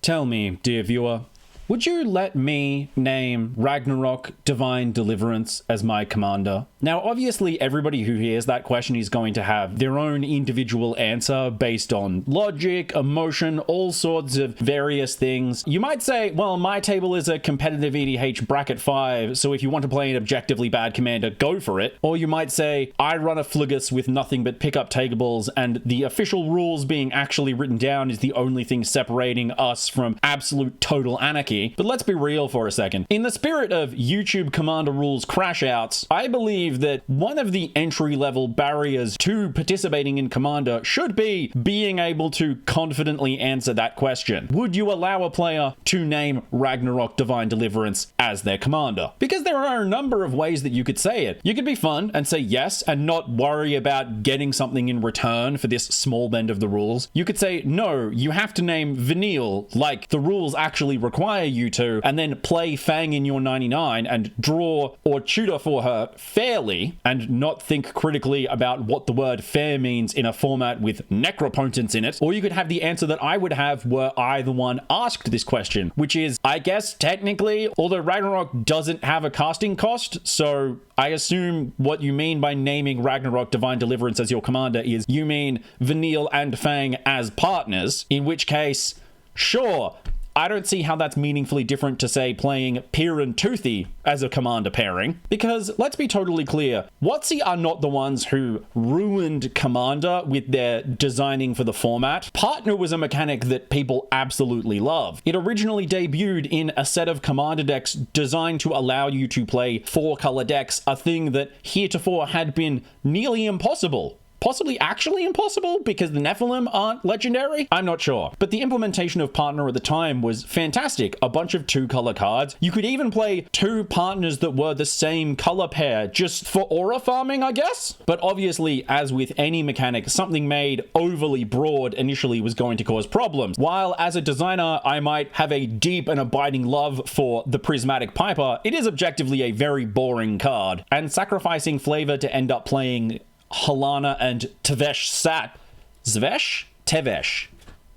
Tell me, dear viewer, would you let me name Ragnarok Divine Deliverance as my commander? Now, obviously, everybody who hears that question is going to have their own individual answer based on logic, emotion, all sorts of various things. You might say, well, my table is a competitive EDH bracket 5, so if you want to play an objectively bad commander, go for it. Or you might say, I run a Flugus with nothing but pickup tables, and the official rules being actually written down is the only thing separating us from absolute total anarchy. But let's be real for a second. In the spirit of YouTube commander rules crash outs, I believe that one of the entry-level barriers to participating in commander should be being able to confidently answer that question. Would you allow a player to name Ragnarok Divine Deliverance as their commander? Because there are a number of ways that you could say it. You could be fun and say yes and not worry about getting something in return for this small bend of the rules. You could say, no, you have to name Vanille like the rules actually require you to, and then play Fang in your 99 and draw or tutor for her fairly and not think critically about what the word fair means in a format with necropotence in it. Or you could have the answer that I would have were I the one asked this question, which is, I guess technically, although Ragnarok doesn't have a casting cost, so I assume what you mean by naming Ragnarok Divine Deliverance as your commander is you mean Vanille and Fang as partners, in which case, sure, I don't see how that's meaningfully different to, say, playing Peer and Toothy as a commander pairing. Because, let's be totally clear, WotC are not the ones who ruined Commander with their designing for the format. Partner was a mechanic that people absolutely love. It originally debuted in a set of Commander decks designed to allow you to play 4-color decks, a thing that heretofore had been nearly impossible. Possibly actually impossible because the Nephilim aren't legendary? I'm not sure. But the implementation of Partner at the time was fantastic. A bunch of 2-color cards. You could even play 2 partners that were the same color pair just for aura farming, I guess? But obviously, as with any mechanic, something made overly broad initially was going to cause problems. While as a designer, I might have a deep and abiding love for the Prismatic Piper, it is objectively a very boring card. And sacrificing flavor to end up playing Halana and Tevesh Sat. Zvesh? Tevesh.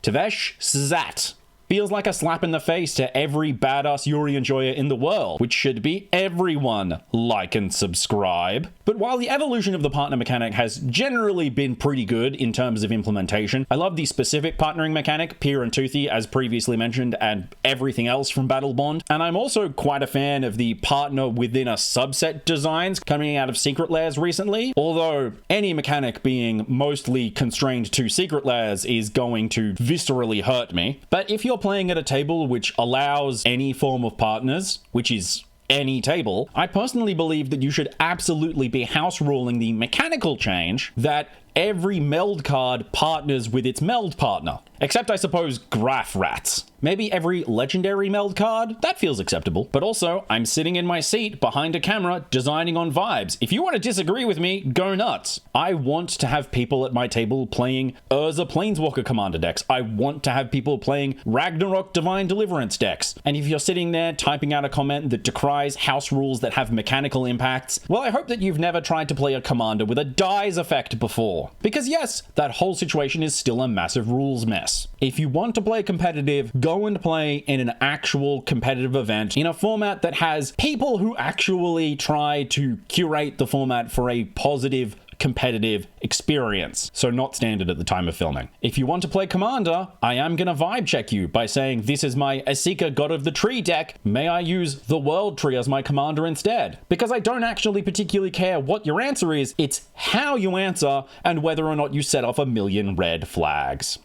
Tevesh Sat. Feels like a slap in the face to every badass Yuri enjoyer in the world, which should be everyone. Like and subscribe. But while the evolution of the partner mechanic has generally been pretty good in terms of implementation, I love the specific partnering mechanic, Peer and Toothy, as previously mentioned, and everything else from Battle Bond. And I'm also quite a fan of the partner within a subset designs coming out of Secret Lairs recently, although any mechanic being mostly constrained to Secret Lairs is going to viscerally hurt me. But if you're playing at a table which allows any form of partners, which is any table, I personally believe that you should absolutely be house ruling the mechanical change that every meld card partners with its meld partner. Except, I suppose, Graph Rats. Maybe every legendary meld card? That feels acceptable. But also, I'm sitting in my seat behind a camera designing on vibes. If you want to disagree with me, go nuts. I want to have people at my table playing Urza Planeswalker Commander decks. I want to have people playing Ragnarok Divine Deliverance decks. And if you're sitting there typing out a comment that decries house rules that have mechanical impacts, well, I hope that you've never tried to play a commander with a dies effect before. Because yes, that whole situation is still a massive rules mess. If you want to play competitive, go and play in an actual competitive event in a format that has people who actually try to curate the format for a positive competitive experience, so not standard at the time of filming. If you want to play Commander, I am gonna vibe check you by saying this is my Asika God of the Tree deck, may I use the World Tree as my commander instead? Because I don't actually particularly care what your answer is, it's how you answer and whether or not you set off a million red flags.